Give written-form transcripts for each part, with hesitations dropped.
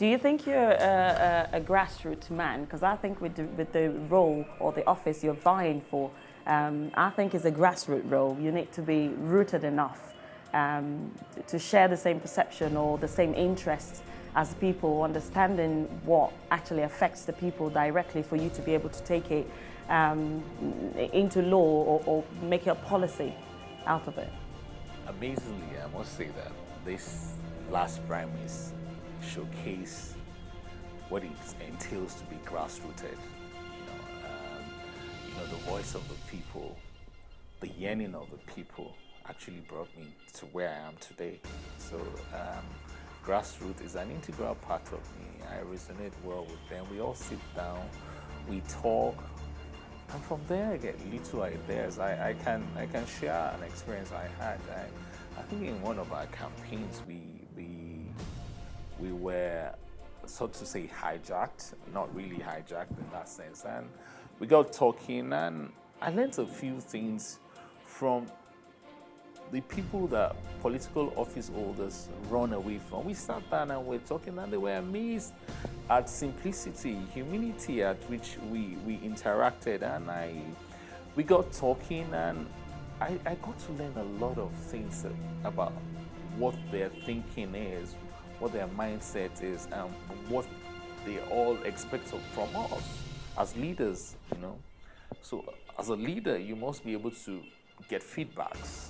Do you think you're a grassroots man? Because I think with the role or the office you're vying for, I think it's a grassroots role. You need to be rooted enough to share the same perception or the same interests as people, understanding what actually affects the people directly for you to be able to take it into law or make a policy out of it. Amazingly, I must say that this last primaries showcase what it entails to be grassrooted. The voice of the people, the yearning of the people actually brought me to where I am today. So grassroots is an integral part of me. I resonate well with them. We all sit down, we talk, and from there I get little ideas. I can share an experience I had. I think in one of our campaigns we were, so to say, hijacked, not really hijacked in that sense. And we got talking, and I learned a few things from the people that political office holders run away from. We sat down and we're talking, and they were amazed at simplicity, humility at which we interacted. And we got talking, and I got to learn a lot of things about what their thinking is, what their mindset is, and what they all expect from us as leaders, So as a leader, you must be able to get feedbacks.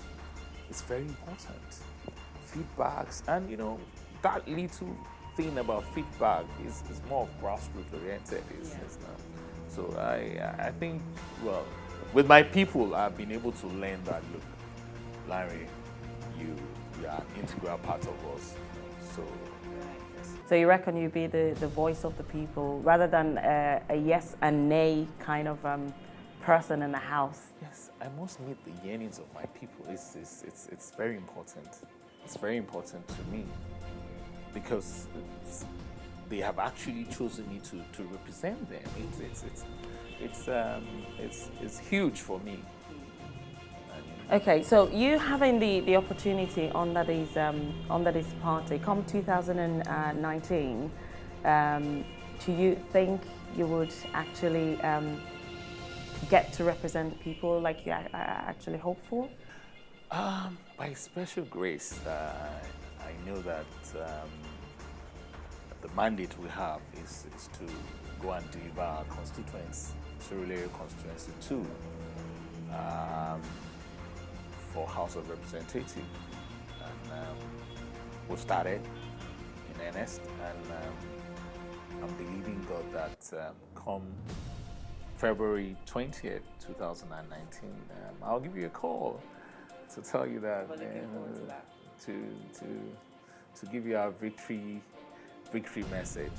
It's very important. Feedbacks, and that little thing about feedback is more grassroots oriented. So I think, well, with my people, I've been able to learn that, look, Lanre, you are an integral part of us. So you reckon you be the voice of the people rather than a yes and nay kind of person in the house? Yes, I must meet the yearnings of my people. It's very important. It's very important to me because they have actually chosen me to represent them. It's huge for me. Okay, so you having the opportunity under this party come 2019, do you think you would actually get to represent people like you actually hope for? By special grace, I know that the mandate we have is to go and deliver our constituents, Surulere Constituency 2. For House of Representatives, and we've started in earnest, and I'm believing God that come February 20th, 2019, I'll give you a call to tell you that, to give you our victory message,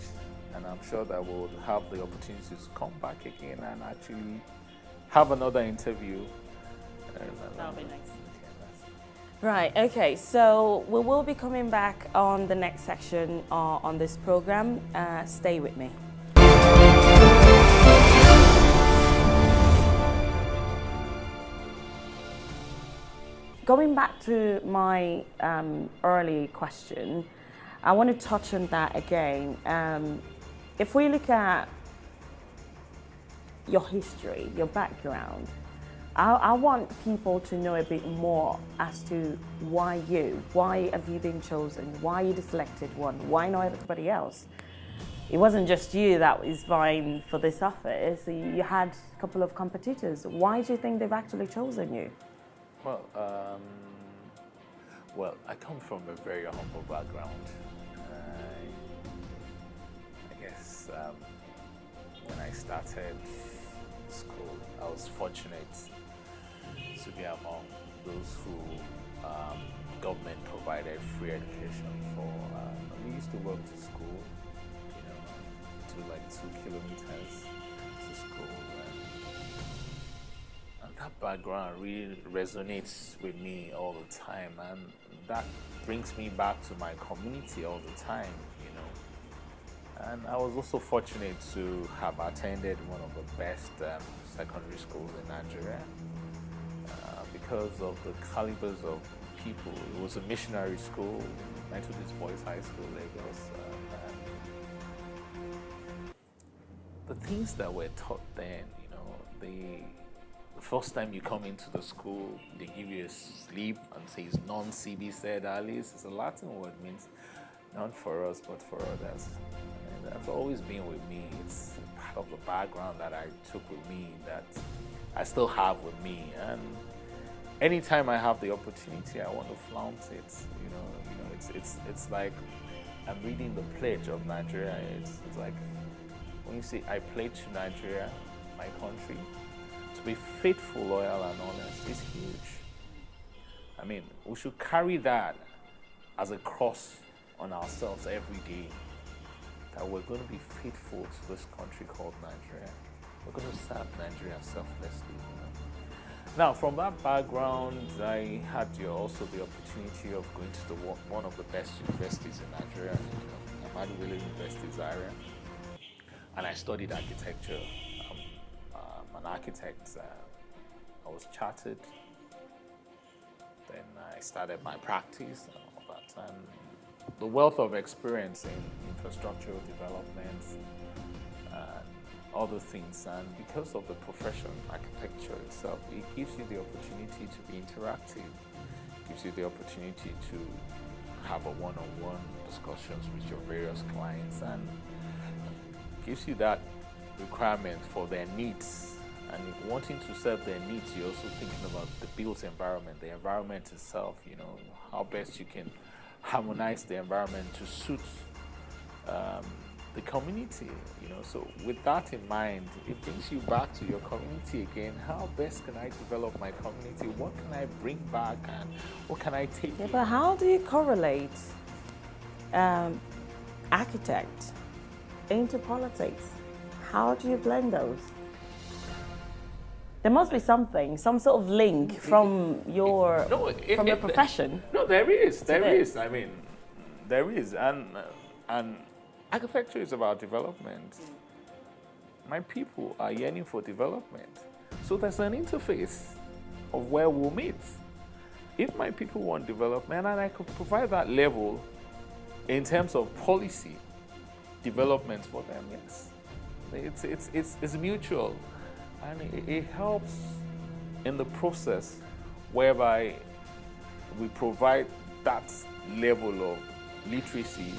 and I'm sure that we'll have the opportunity to come back again and actually have another interview. That'll be nice. Right, okay, so we will be coming back on the next section on this program. Stay with me. Going back to my early question, I want to touch on that again. If we look at your history, your background, I want people to know a bit more as to why have you been chosen, why you the selected one, why not everybody else? It wasn't just you that was vying for this office, you had a couple of competitors. Why do you think they've actually chosen you? Well, I come from a very humble background. I guess when I started school, I was fortunate to be among those who government provided free education for. We used to walk to school, to like 2 kilometers to school, and that background really resonates with me all the time, and that brings me back to my community all the time, And I was also fortunate to have attended one of the best secondary schools in Nigeria. Because of the calibers of people. It was a missionary school, Methodist Boys High School, Lagos. the things that were taught then, the first time you come into the school, they give you a slip and says non-CB said alias. It's a Latin word, means not for us but for others. And that's always been with me. It's part of the background that I took with me, that I still have with me. And anytime I have the opportunity, I want to flaunt it. It's like I'm reading the pledge of Nigeria. It's like when you say I pledge to Nigeria, my country, to be faithful, loyal, and honest is huge. I mean, we should carry that as a cross on ourselves every day, that we're going to be faithful to this country called Nigeria. We're going to serve Nigeria selflessly. Now, from that background, I had also the opportunity of going to one of the best universities in Nigeria, Ahmadu University, Zaria, and I studied architecture. I'm an architect. I was chartered. Then I started my practice and all that. And the wealth of experience in infrastructural development and other things, and because of the profession, architecture itself, it gives you the opportunity to be interactive. It gives you the opportunity to have a one-on-one discussions with your various clients, and gives you that requirement for their needs. And wanting to serve their needs, you're also thinking about the built environment, the environment itself, how best you can harmonize the environment to suit the community, So with that in mind, it brings you back to your community again. How best can I develop my community? What can I bring back, and what can I take? Yeah, but how do you correlate architect into politics? How do you blend those? There must be something, some sort of link from your profession. No, there is. I mean, there is, and architecture is about development. My people are yearning for development, so there's an interface of where we'll meet. If my people want development, and I could provide that level in terms of policy development for them, yes, it's mutual. And it helps in the process whereby we provide that level of literacy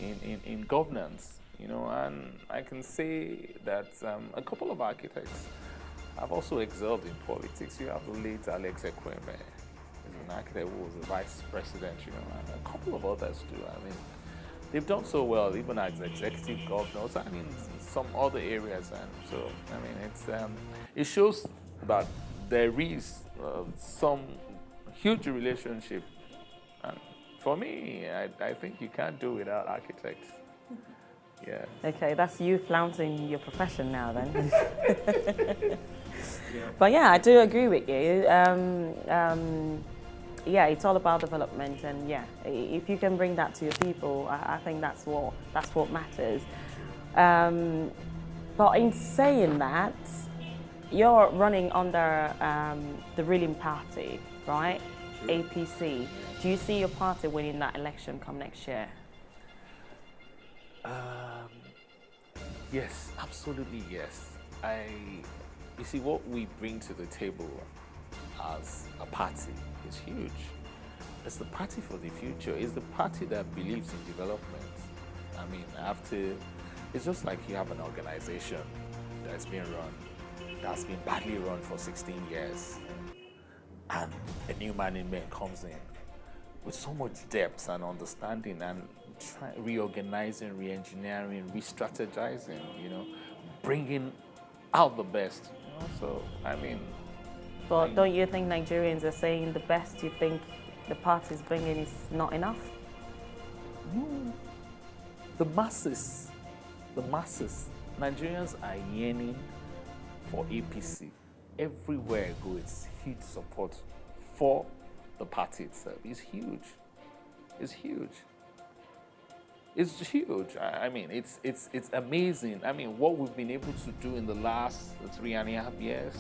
in governance, and I can say that a couple of architects have also excelled in politics. You have the late Alex Ekweme, who's an architect who was the vice president, and a couple of others too. I mean, they've done so well, even as executive governors, and in some other areas. And so, I mean, it shows that there is some huge relationship. And for me, I think you can't do without architects. Yeah. Okay, that's you flaunting your profession now then. Yeah. But yeah, I do agree with you. Yeah, it's all about development, and yeah, if you can bring that to your people, I think that's what matters. But in saying that, you're running under the ruling party, right? Sure. APC. Do you see your party winning that election come next year? Yes, absolutely yes. You see, what we bring to the table as a party is huge. It's the party for the future. It's the party that believes in development. I mean, it's just like you have an organization that's been badly run for 16 years, and a new management comes in with so much depth and understanding, and reorganizing, re-engineering, re-strategizing, bringing out the best. So, I mean... But don't you think Nigerians are saying the best you think the party's bringing is not enough? No. The masses, Nigerians are yearning for APC. Everywhere I go, it's huge support for the party itself. It's huge. It's huge. It's huge. I mean, it's amazing. I mean, what we've been able to do in the last 3.5 years,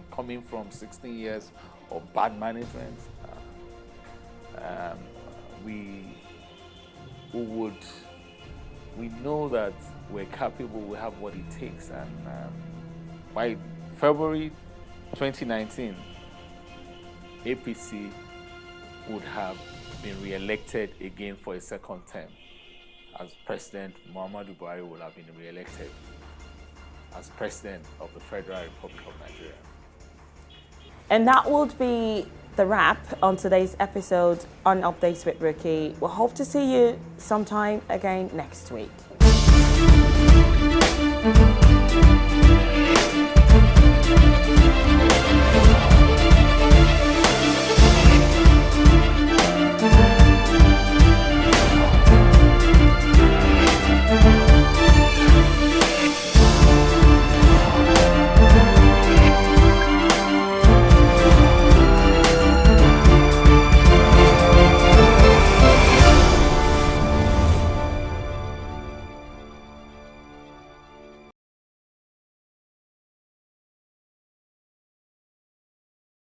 coming from 16 years of bad management, we would we know that we're capable, we have what it takes, and by February 2019, APC would have been re-elected again for a second term, as President Muhammadu Buhari would have been re-elected as President of the Federal Republic of Nigeria. And that would be the wrap on today's episode on Updates with Rookie. We'll hope to see you sometime again next week.